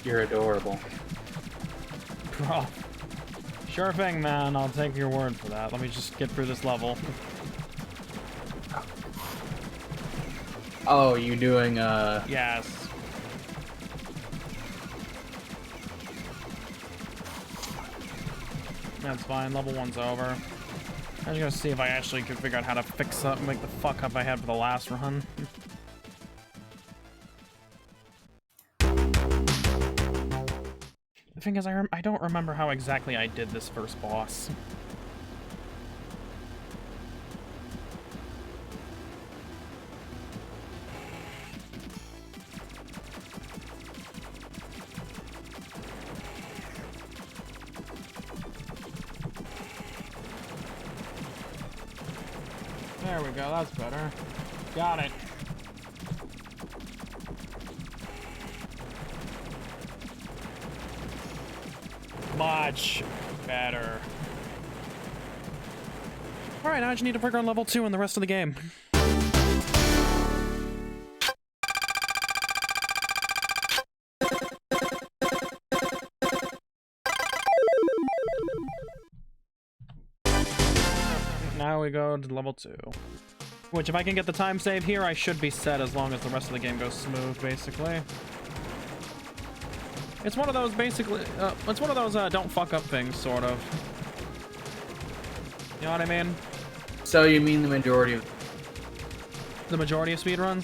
You're adorable. Bro. Sure thing, man. I'll take your word for that. Let me just get through this level. Oh, you doing, Yes. That's fine. Level 1's over. I was gonna see if I actually could figure out how to fix up, make the fuck up I had for the last run. The thing is, I don't remember how exactly I did this first boss. There we go, that's better. Got it. Much better. Alright, now I just need to figure out level 2 in the rest of the game. Now we go to level 2. Which, if I can get the time save here, I should be set as long as the rest of the game goes smooth, basically. It's one of those, basically, it's one of those, don't fuck up things, sort of. You know what I mean? So you mean the majority of... The majority of speedruns?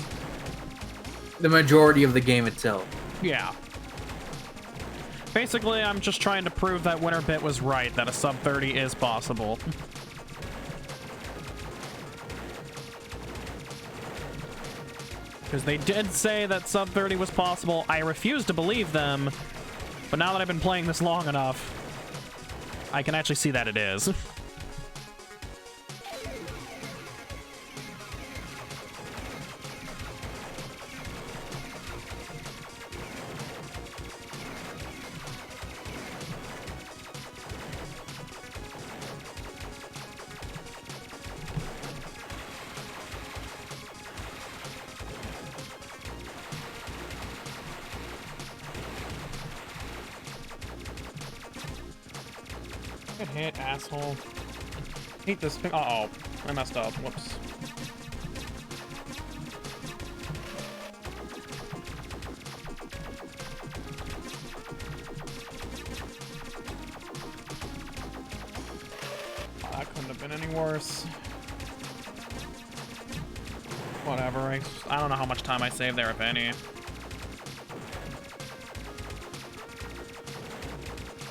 The majority of the game itself. Yeah. Basically, I'm just trying to prove that winnerbit was right, that a sub 30 is possible. Because they did say that sub 30 was possible. I refuse to believe them, but now that I've been playing this long enough, I can actually see that it is. Good hit, asshole. Hate this thing. Uh-oh. I messed up. Whoops. Oh, that couldn't have been any worse. Whatever. I don't know how much time I saved there, if any.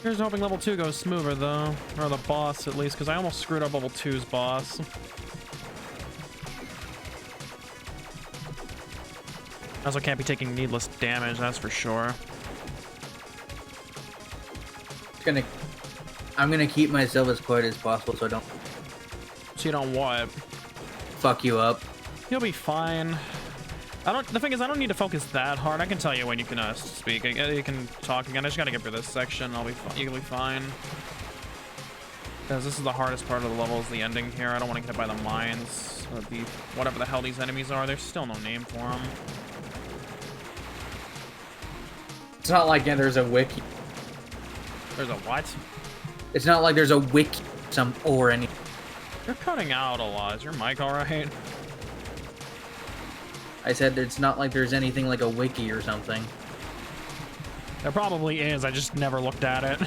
Here's hoping level 2 goes smoother, though. Or the boss, at least, because I almost screwed up level 2's boss. Also can't be taking needless damage, that's for sure. I'm gonna keep myself as quiet as possible so I don't... So you don't what? Fuck you up. You'll be fine. The thing is, I don't need to focus that hard. I can tell you when you can speak. You can talk again. I just gotta get through this section. You'll be fine. Because this is the hardest part of the level, is the ending here. I don't want to get hit by the mines. Or the... whatever the hell these enemies are. There's still no name for them. It's not like there's a wiki. There's a what? It's not like there's a wiki or any... You're cutting out a lot. Is your mic alright? I said it's not like there's anything like a wiki or something. There probably is. I just never looked at it.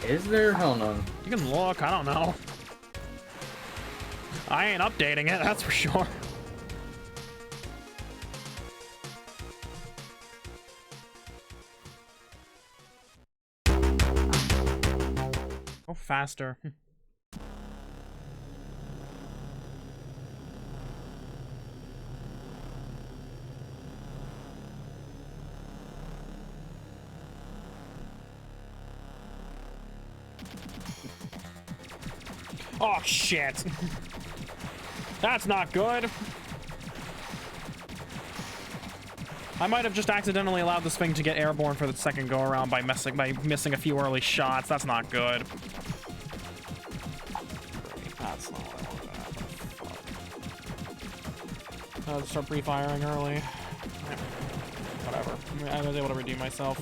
Is there? Hold on. You can look. I don't know. I ain't updating it, that's for sure. Go faster. Oh, shit. That's not good. I might have just accidentally allowed this thing to get airborne for the second go-around by missing a few early shots. That's not good. That's not what I wanted to happen. Fuck. I'll start pre-firing early. Whatever. I was able to redeem myself.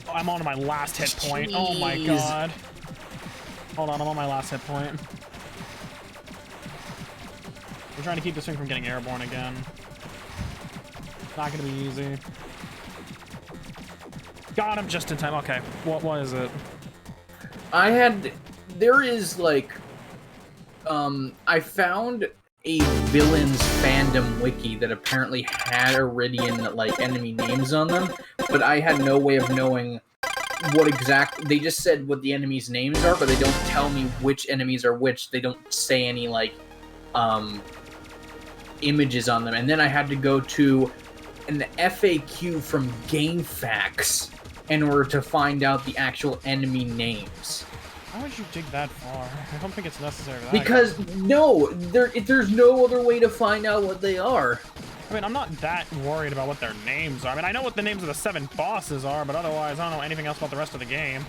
Oh, I'm on my last hit point. Jeez. Oh my god. Hold on, I'm on my last hit point. We're trying to keep this thing from getting airborne again. Not gonna be easy. Got him just in time. Okay, what is it? There is like, I found a villains fandom wiki that apparently had Iridion like enemy names on them, but I had no way of knowing what they just said what the enemies' names are, but they don't tell me which enemies are which. They don't say any like images on them, and then I had to go to an FAQ from GameFAQs in order to find out the actual enemy names. Why would you dig that far? I don't think it's necessary for that. Because, no, there's no other way to find out what they are. I mean, I'm not that worried about what their names are. I mean, I know what the names of the 7 bosses are, but otherwise, I don't know anything else about the rest of the game.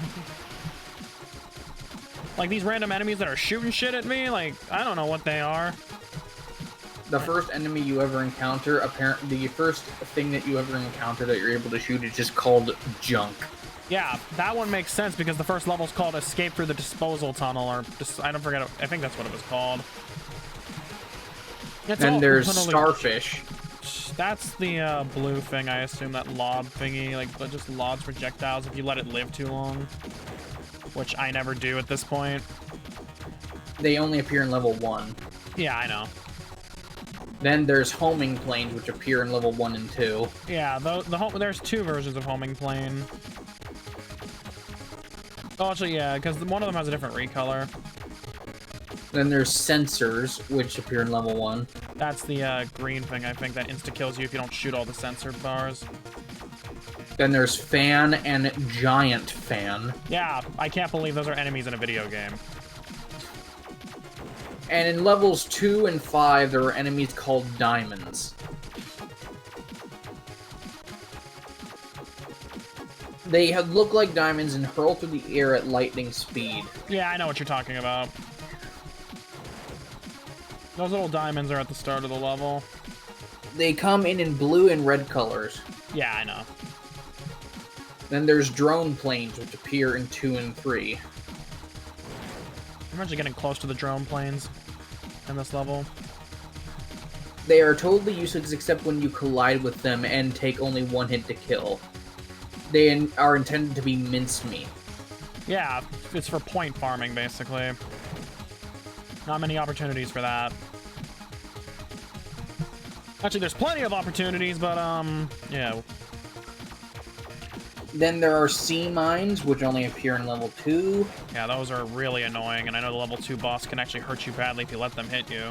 Like, these random enemies that are shooting shit at me, like, I don't know what they are. The first enemy you ever encounter, apparently, the first thing that you ever encounter that you're able to shoot is just called junk. Yeah, that one makes sense because the first level's called Escape Through the Disposal Tunnel, or I don't forget. I think that's what it was called. Then there's Starfish. That's the blue thing, I assume, that lob thingy, like just lobs projectiles if you let it live too long, which I never do at this point. They only appear in level 1. Yeah, I know. Then there's homing planes, which appear in level 1 and 2. Yeah, there's 2 versions of homing plane. Oh, actually, yeah, because one of them has a different recolor. Then there's sensors, which appear in level 1. That's the green thing, I think, that insta-kills you if you don't shoot all the sensor bars. Then there's fan and giant fan. Yeah, I can't believe those are enemies in a video game. And in levels 2 and 5, there are enemies called diamonds. They look like diamonds and hurl through the air at lightning speed. Yeah, I know what you're talking about. Those little diamonds are at the start of the level. They come in blue and red colors. Yeah, I know. Then there's drone planes, which appear in 2 and 3. I'm actually getting close to the drone planes in this level. They are totally useless except when you collide with them and take only 1 hit to kill. They are intended to be mincemeat. Yeah, it's for point farming, basically. Not many opportunities for that. Actually, there's plenty of opportunities, but, yeah. Then there are sea mines, which only appear in level 2. Yeah, those are really annoying, and I know the level 2 boss can actually hurt you badly if you let them hit you.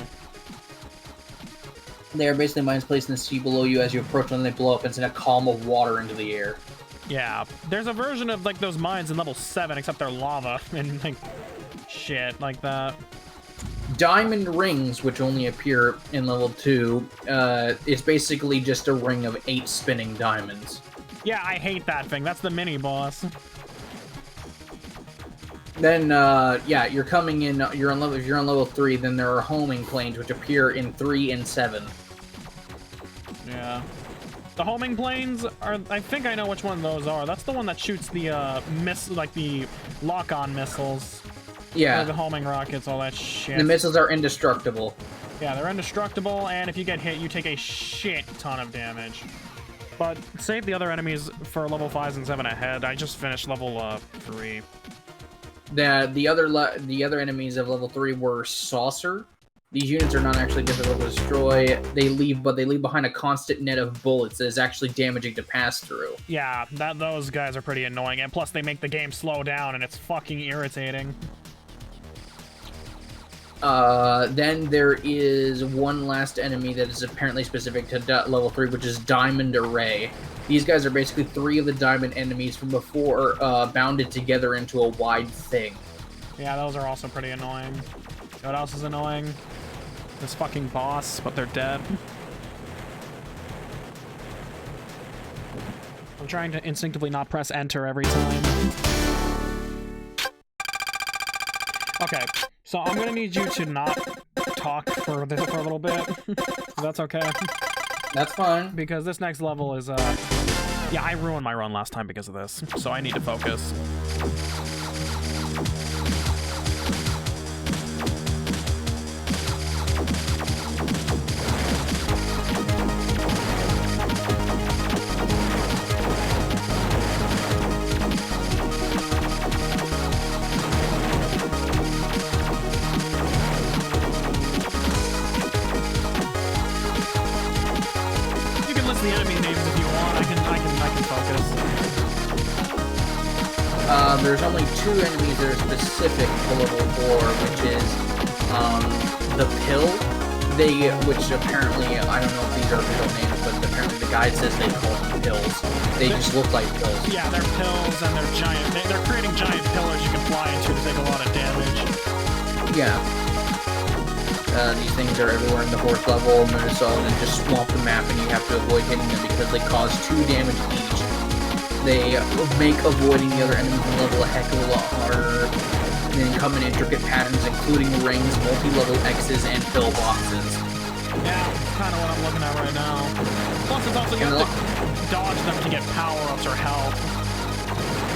They are basically mines placed in the sea below you. As you approach them, they blow up and send a column of water into the air. Yeah, there's a version of, like, those mines in level 7, except they're lava, and, like, shit like that. Diamond rings, which only appear in level 2, it's basically just a ring of 8 spinning diamonds. Yeah, I hate that thing. That's the mini-boss. Then, yeah, you're coming in, if you're on level 3, then there are homing planes, which appear in 3 and 7. Yeah. The homing planes are, I think I know which one those are. That's the one that shoots the, like the lock-on missiles. Yeah. Like the homing rockets, all that shit. The missiles are indestructible. Yeah, they're indestructible, and if you get hit, you take a shit ton of damage. But save the other enemies for level 5s and 7 ahead. I just finished level 3. The other enemies of level 3 were Saucer. These units are not actually difficult to destroy. They leave behind a constant net of bullets that is actually damaging to pass through. Yeah, those guys are pretty annoying, and plus they make the game slow down, and it's fucking irritating. Then there is one last enemy that is apparently specific to level 3, which is Diamond Array. These guys are basically 3 of the diamond enemies from before, bounded together into a wide thing. Yeah, those are also pretty annoying. What else is annoying? This fucking boss, but they're dead. I'm trying to instinctively not press enter every time. Okay, So I'm gonna need you to not talk for a little bit. That's okay. That's fine. Because this next level is, yeah, I ruined my run last time because of this, so I need to focus. The enemy names if you want. I can focus. There's only 2 enemies that are specific to level 4, which is the pill. Which apparently, I don't know if these are real names, but apparently the guide says they call them pills. They just look like pills. Yeah, they're pills and they're giant. They're creating giant pillars you can fly into to take a lot of damage. Yeah. These things are everywhere in the 4th level, and then just swamp the map, and you have to avoid hitting them because they cause 2 damage each. They make avoiding the other enemies in the level a heck of a lot harder. And then come in intricate patterns, including rings, multi-level X's, and pill boxes. Yeah, that's kind of what I'm looking at right now. Plus, it's also you have to dodge them to get power-ups or health.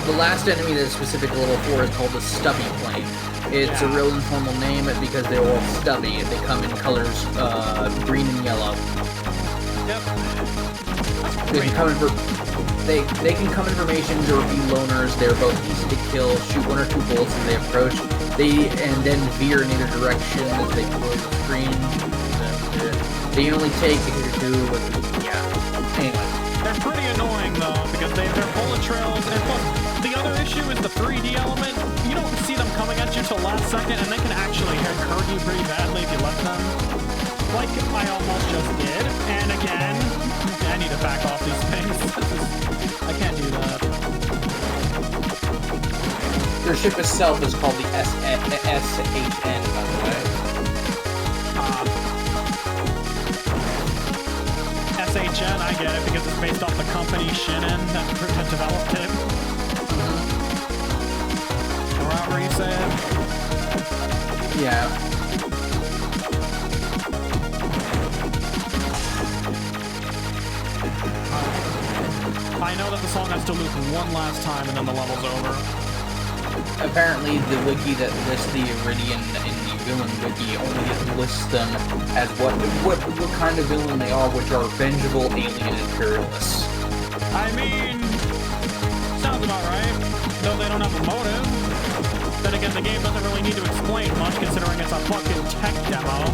The last enemy that is specific to level 4 is called the Stubby Plane. It's a real informal name because they're all stubby. They come in colors green and yellow. Yep. They can come in formations or be loners. They're both easy to kill. Shoot 1 or 2 bullets as they approach. And then veer in either direction as they close the screen. They only take a hit or 2 with anyway. They're pretty annoying though because they're bullet trails, and plus the other issue is the 3D element. You don't see them coming at you till last second, and they can actually hurt you pretty badly if you let them. Like I almost just did, and again, I need to back off these things. I can't do that. Their ship itself is called the SHN, by the way. SHN, I get it, because it's based off the company Shin'en that developed it. Or however you say it. Yeah. I know that the song has to loop one last time and then the level's over. Apparently, the wiki that lists the Iridion in the villain wiki only lists them as what kind of villain they are, which are vengeable alien imperialists. I mean, sounds about right. Though they don't have a motive. Then again, the game doesn't really need to explain much, considering it's a fucking tech demo.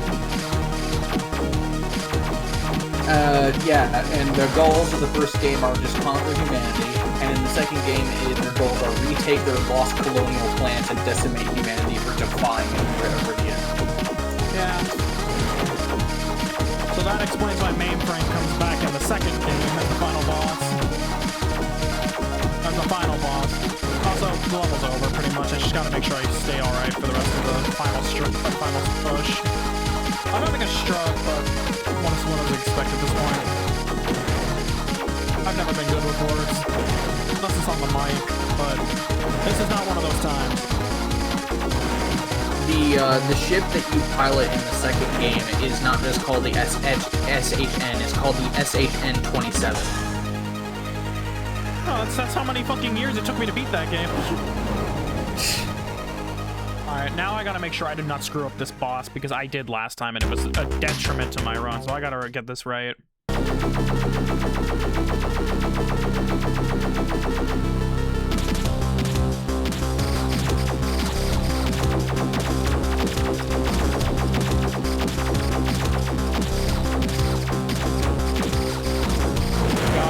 Yeah, and their goals of the first game are just conquer humanity, and in the second game, their goals are retake their lost colonial plants and decimate humanity for defying Iridion. Yeah. So that explains why Mainframe comes back in the second game as the final boss. As the final boss. Also, the level's over pretty much. I just gotta make sure I stay alright for the rest of the final push. I'm having a stroke, but what is expected at this point. I've never been good with words. Unless it's on the mic, but this is not one of those times. The ship that you pilot in the second game is not just called the SHN, it's called the SHN-27. Oh, that's how many fucking years it took me to beat that game. Alright, now I gotta make sure I do not screw up this boss, because I did last time and it was a detriment to my run, so I gotta get this right. Got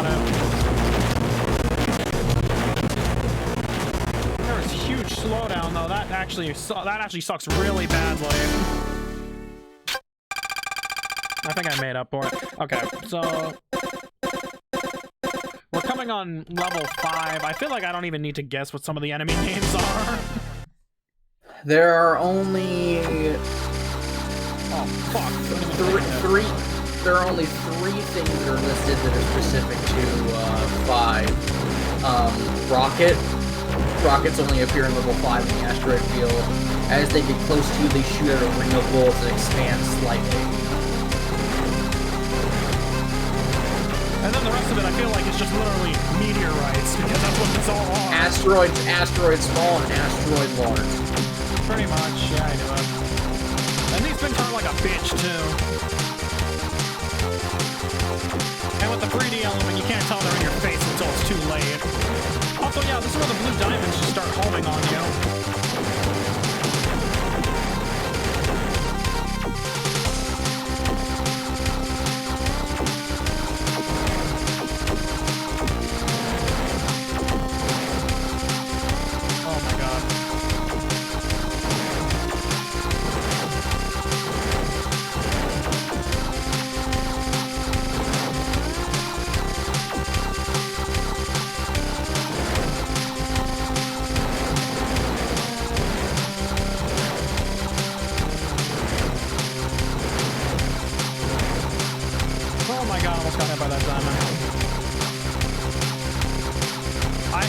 it. There was huge slowdown though. That actually sucks really badly. I think I made up for it. Okay, so we're coming on level 5. I feel like I don't even need to guess what some of the enemy names are. There are only there are only 3 things that are listed that are specific to 5. Rocket's only appear in level 5 in the asteroid field. As they get close to you, they shoot out a ring of bullets that expands slightly. And then the rest of it, I feel like it's just literally meteorites, because that's what it's all are. Asteroid small and asteroid large. Pretty much, yeah, I knew it. And these things hurt like a bitch, too. And with the 3D element, you can't tell they're in your face until it's too late. Also, yeah, this is where the blue diamonds just start homing on you.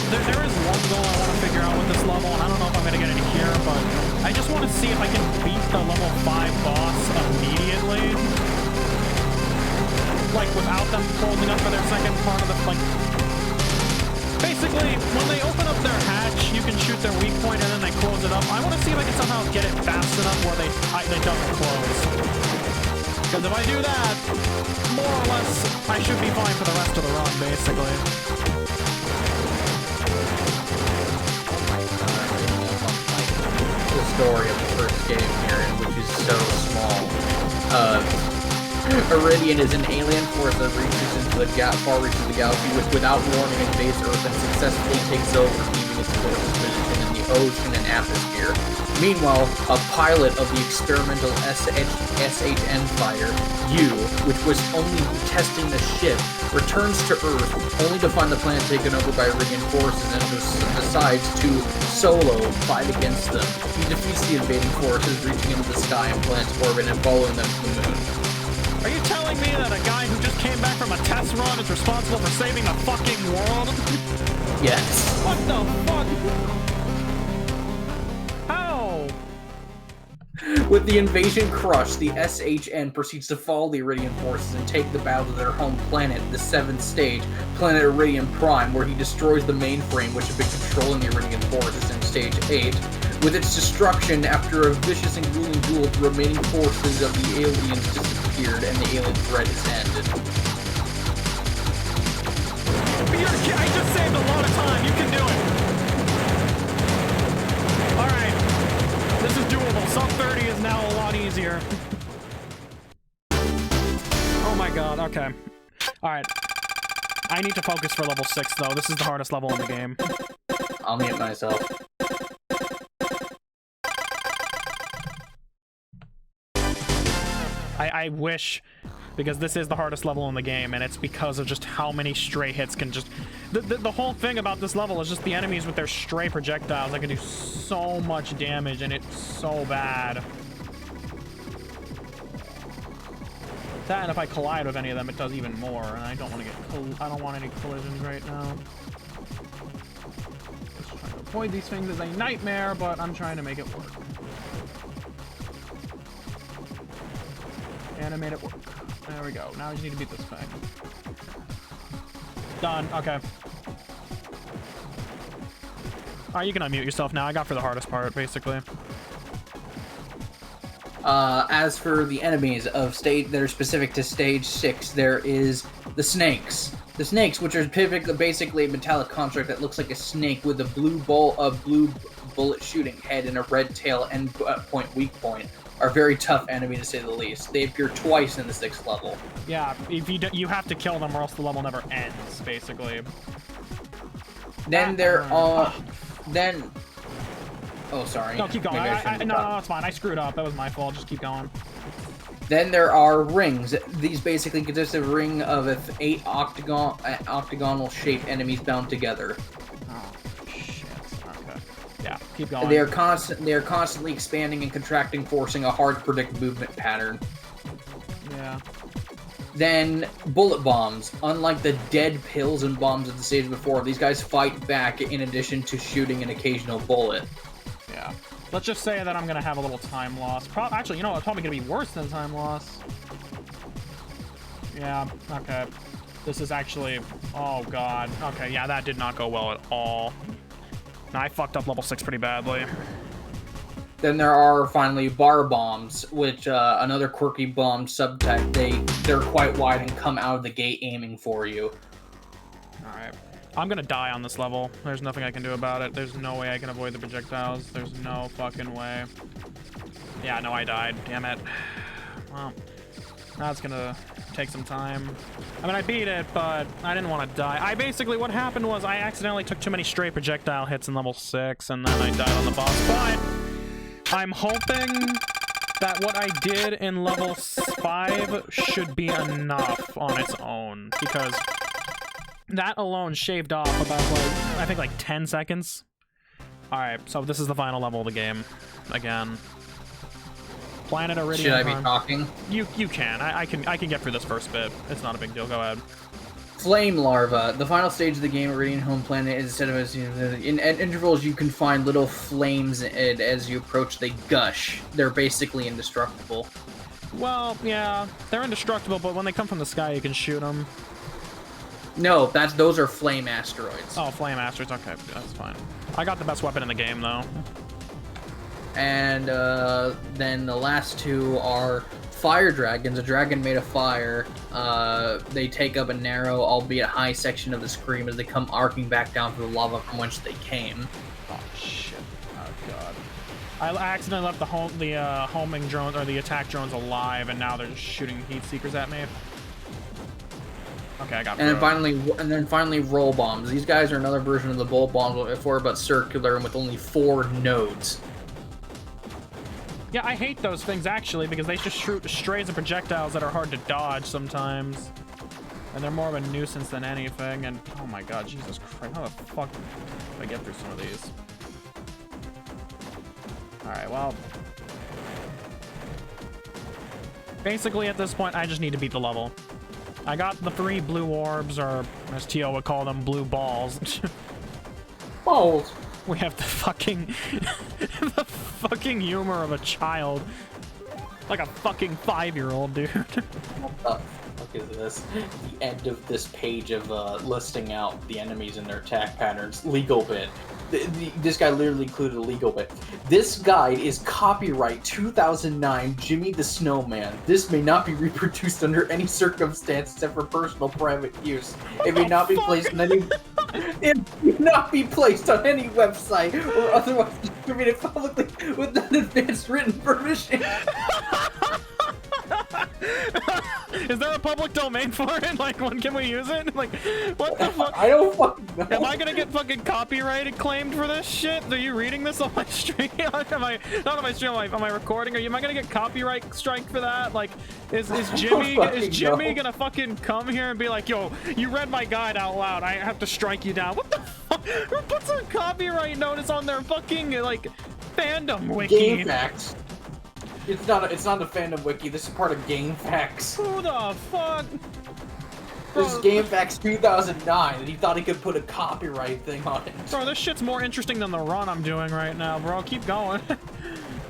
There is one goal I want to figure out with this level, and I don't know if I'm going to get it here, but I just want to see if I can beat the level 5 boss immediately. Like, without them closing up for their second part of the, like... Basically, when they open up their hatch, you can shoot their weak point and then they close it up. I want to see if I can somehow get it fast enough where they don't close. Because if I do that, more or less, I should be fine for the rest of the run, basically. Story of the first game here, which is so small. Iridion is an alien force that reaches into the far reaches of the galaxy, which without warning invades Earth and successfully takes over, leaving its forces position in the ocean and atmosphere. Meanwhile, a pilot of the experimental SHN fighter, U, which was only testing the ship, returns to Earth, only to find the planet taken over by Iridion forces and decides to solo fight against them. He defeats the invading forces, reaching into the sky and planet's orbit and following them to the moon. Are you telling me that a guy who just came back from a test run is responsible for saving the fucking world? Yes. What the fuck? How? With the invasion crushed, the SHN proceeds to follow the Iridion forces and take the battle to their home planet, the 7th stage, planet Iridion Prime, where he destroys the mainframe which had been controlling the Iridion forces in Stage 8. With its destruction, after a vicious and grueling duel, the remaining forces of the aliens disappeared and the alien threat is ended. I just saved a lot of time. You can do it. Alright. This is doable. Sub 30 is now a lot easier. Oh my god. Okay. Alright. I need to focus for level 6, though. This is the hardest level in the game. I'll mute myself. I wish, because this is the hardest level in the game, and it's because of just how many stray hits can just... The whole thing about this level is just the enemies with their stray projectiles that can do so much damage, and it's so bad. That, and if I collide with any of them, it does even more, and I don't want to get... I don't want any collisions right now. Just trying to avoid these things is a nightmare, but I'm trying to make it work. Animate it work. There we go. Now I just need to beat this thing. Done. Okay. Alright, you can unmute yourself now. I got for the hardest part, basically. As for the enemies of stage that are specific to Stage 6, there is the snakes. The snakes, which are basically a metallic construct that looks like a snake with a blue bullet shooting head and a red tail end point weak point, are a very tough enemy to say the least. They appear twice in the 6th level. Yeah, if you have to kill them or else the level never ends, basically. Then there are... Then... Oh, sorry. No, keep going. No, it's fine. I screwed up. That was my fault. Just keep going. Then there are rings. These basically consist of a ring of 8 octagonal shaped enemies bound together. Oh, shit. Okay. Yeah, keep going. They are constantly expanding and contracting, forcing a hard-to-predict movement pattern. Yeah. Then bullet bombs. Unlike the dead pills and bombs of the stage before, these guys fight back in addition to shooting an occasional bullet. Yeah. Let's just say that I'm gonna have a little time loss. Actually, you know what? It's probably gonna be worse than time loss. Yeah, okay. This is actually... Oh, God. Okay, yeah, that did not go well at all. No, I fucked up level 6 pretty badly. Then there are finally bar bombs, which another quirky bomb subtype. They're quite wide and come out of the gate aiming for you. Alright. I'm gonna die on this level. There's nothing I can do about it. There's no way I can avoid the projectiles. There's no fucking way. Yeah, no, I died. Damn it. Well, that's gonna take some time. I mean, I beat it, but I didn't want to die. Basically, what happened was I accidentally took too many straight projectile hits in level 6, and then I died on the boss. But I'm hoping that what I did in level 5 should be enough on its own, because that alone shaved off about, like, I think like 10 seconds. Alright, so this is the final level of the game. Again. Planet Iridion. Should I be talking? You can. I can get through this first bit. It's not a big deal. Go ahead. Flame larva. The final stage of the game, Iridion home planet, is instead of in intervals you can find little flames, and as you approach they gush. They're basically indestructible. Well, yeah, they're indestructible, but when they come from the sky you can shoot them. No, those are flame asteroids. Oh, flame asteroids. Okay, that's fine. I got the best weapon in the game though. And then the last two are fire dragons, a dragon made of fire. They take up a narrow, albeit high section of the screen as they come arcing back down to the lava from whence they came. Oh shit! Oh god! I accidentally left the homing drones or the attack drones alive, and now they're just shooting heat seekers at me. Okay, I got. And then finally, roll bombs. These guys are another version of the bolt bombs before, but circular and with only 4 nodes. Yeah, I hate those things, actually, because they just shoot strays of projectiles that are hard to dodge sometimes. And they're more of a nuisance than anything, and oh my god, Jesus Christ, how the fuck do I get through some of these? Alright, well... basically, at this point, I just need to beat the level. I got the 3 blue orbs, or as Tio would call them, blue balls. Balls! We have the fucking... the fucking humor of a child. Like a fucking 5-year-old, dude. What the fuck is this? The end of this page of listing out the enemies and their attack patterns. Legal bit. This guy literally included a legal bit. This guide is copyright 2009 Jimmy the Snowman. This may not be reproduced under any circumstance except for personal private use. It may not be placed on any... It may not be placed on any website or otherwise distributed publicly without advance written permission. Is there a public domain for it? Like, when can we use it? Like, what the fuck? I don't fucking know. Am I gonna get fucking copyrighted claimed for this shit? Are you reading this on my stream? Am I not on my stream? Am I recording? Am I gonna get copyright strike for that? Like, is Jimmy gonna fucking come here and be like, yo, you read my guide out loud? I have to strike you down. What the fuck? Who puts a copyright notice on their fucking like fandom wiki? Game facts. It's not a fandom wiki. This is part of Game Facts. Who the fuck? This is Game Facts 2009, and he thought he could put a copyright thing on it. Bro, this shit's more interesting than the run I'm doing right now, bro. Keep going.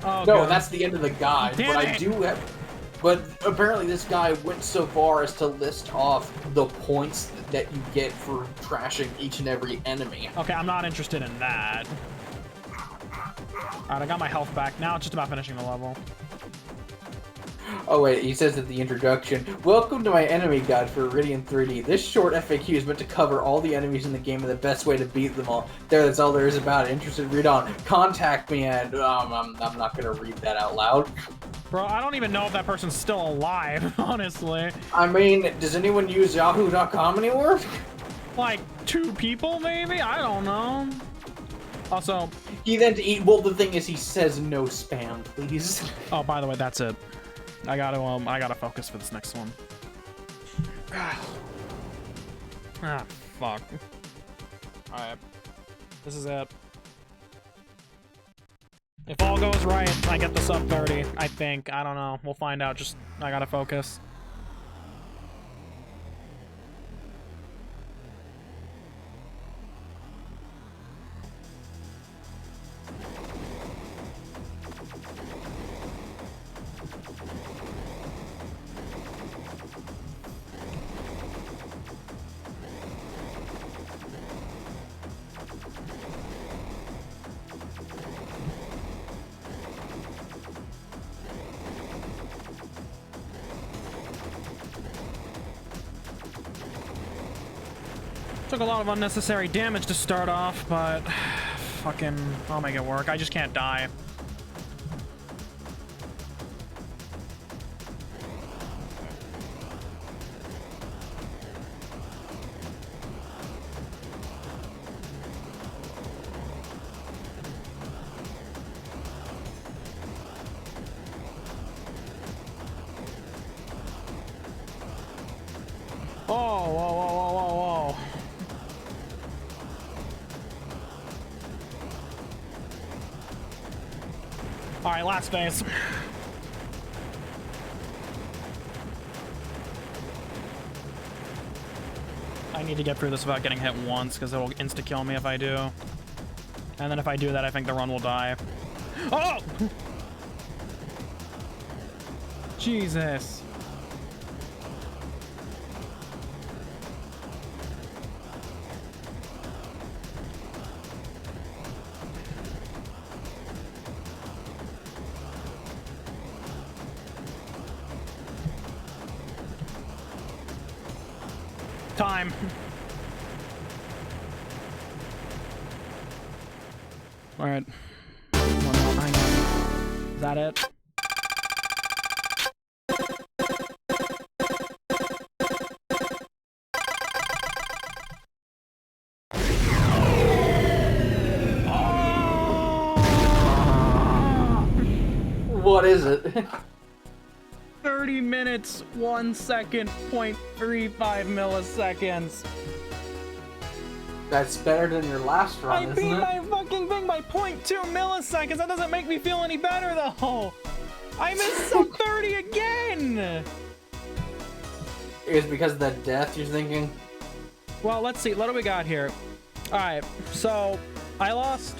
Oh, no, God. That's the end of the guide. Damn but it. I do have. But apparently, this guy went so far as to list off the points that you get for trashing each and every enemy. Okay, I'm not interested in that. Alright, I got my health back. Now it's just about finishing the level. Oh wait, he says at the introduction, welcome to my enemy guide for Iridion 3D. This short FAQ is meant to cover all the enemies in the game and the best way to beat them all. That's all there is about it. Interested, read on. Contact me and, I'm not gonna read that out loud. Bro, I don't even know if that person's still alive, honestly. I mean, does anyone use yahoo.com anymore? Like, 2 people, maybe? I don't know. Also... well, the thing is, he says no spam, please. Oh, by the way, that's it. I gotta focus for this next one. Ah, fuck. Alright. This is it. If all goes right, I get the sub 30, I think. I don't know. We'll find out. Just, I gotta focus. Took a lot of unnecessary damage to start off, but fucking, I'll make it work. I just can't die. Oh, whoa, whoa, whoa, whoa, whoa. All right, last phase. I need to get through this without getting hit once, because it'll insta-kill me if I do. And then if I do that, I think the run will die. Oh! Jesus. Time. All right. Is that it? What is it? 30 minutes, 1 second, 0.35 milliseconds. That's better than your last run, isn't it? I beat my fucking thing by 0.2 milliseconds. That doesn't make me feel any better, though. I missed sub 30 again. It's because of that death, you're thinking? Well, let's see. What do we got here? All right. So I lost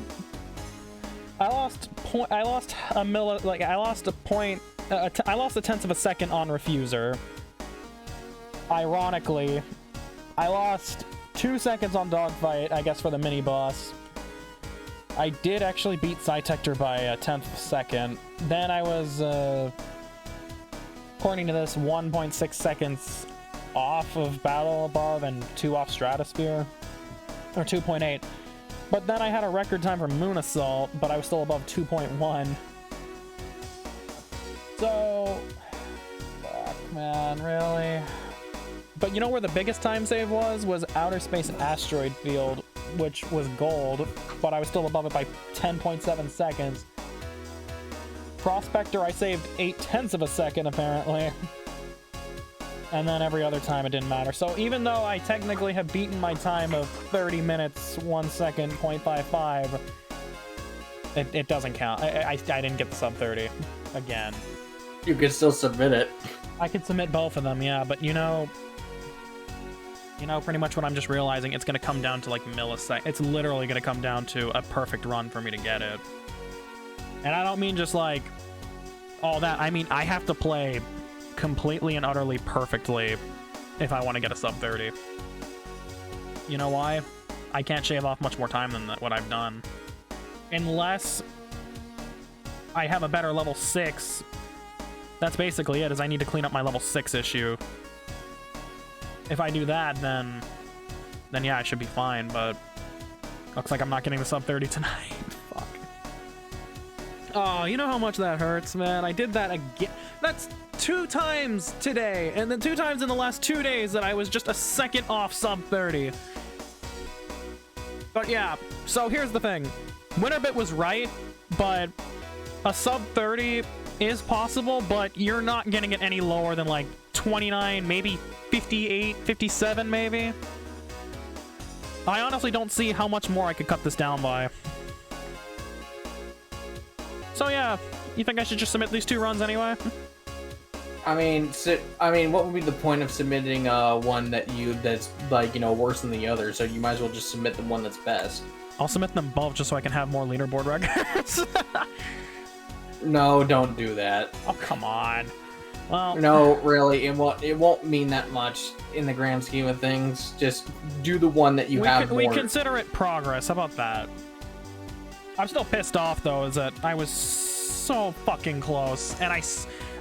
a tenth of a second on Refuser. Ironically, I lost 2 seconds on Dogfight, I guess for the mini boss. I did actually beat Cytector by a tenth of a second. Then I was, according to this, 1.6 seconds off of Battle Above and 2 off Stratosphere, or 2.8. But then I had a record time for Moon Assault, but I was still above 2.1. So, fuck, man, really? But you know where the biggest time save was Outer Space Asteroid Field, which was gold, but I was still above it by 10.7 seconds. Prospector, I saved 0.8 of a second, apparently. And then every other time it didn't matter. So even though I technically have beaten my time of 30 minutes, 1 second, 0.55, it doesn't count. I didn't get the sub 30 again. You could still submit it. I could submit both of them, yeah, but you know, pretty much what I'm just realizing, it's gonna come down to like milliseconds. It's literally gonna come down to a perfect run for me to get it. And I don't mean just like all that. I mean, I have to play completely and utterly perfectly if I want to get a sub 30. You know why? I can't shave off much more time than what I've done. Unless I have a better level 6. That's basically it, is I need to clean up my level 6 issue. If I do that, then yeah, I should be fine, but looks like I'm not getting the sub 30 tonight. Fuck. Oh, you know how much that hurts, man? I did that again. That's 2 times today, and then 2 times in the last 2 days that I was just a second off sub 30. But yeah, so here's the thing. Winnerbit was right, but a sub 30 is possible, but you're not getting it any lower than like 29, maybe 58, 57 maybe. I honestly don't see how much more I could cut this down by. So yeah, you think I should just submit these 2 runs anyway? I mean, what would be the point of submitting one that's like, you know, worse than the other? So you might as well just submit the one that's best. I'll submit them both just so I can have more leaderboard records. No, don't do that. Oh, come on. Well, no, really, it won't mean that much in the grand scheme of things. Just do the one that you have more. We consider it progress. How about that? I'm still pissed off though, is that I was so fucking close, and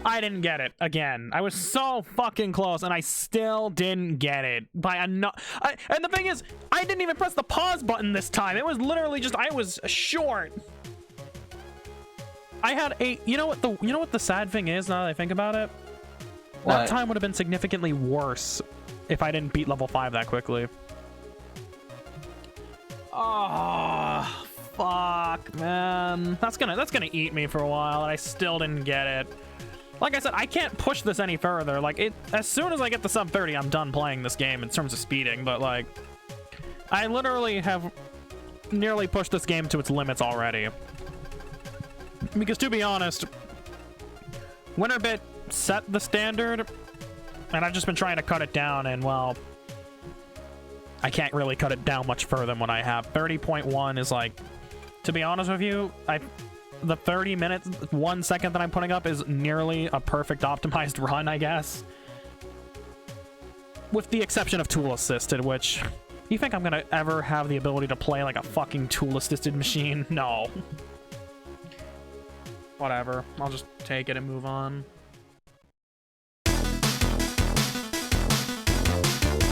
I didn't get it again. I was so fucking close, and I still didn't get it by and the thing is, I didn't even press the pause button this time. It was literally just I was short. I had a you know what the sad thing is now that I think about it? What? That time would have been significantly worse if I didn't beat level 5 that quickly. Oh, fuck, man. That's gonna eat me for a while, and I still didn't get it. Like I said, I can't push this any further. Like, as soon as I get to sub 30, I'm done playing this game in terms of speeding, but, like, I literally have nearly pushed this game to its limits already. Because, to be honest, winnerbit set the standard, and I've just been trying to cut it down, and, well, I can't really cut it down much further than what I have. 30.1 is, like, to be honest with you, the 30 minutes, 1 second that I'm putting up is nearly a perfect optimized run, I guess. With the exception of tool assisted, which, you think I'm gonna ever have the ability to play like a fucking tool assisted machine? No. Whatever, I'll just take it and move on.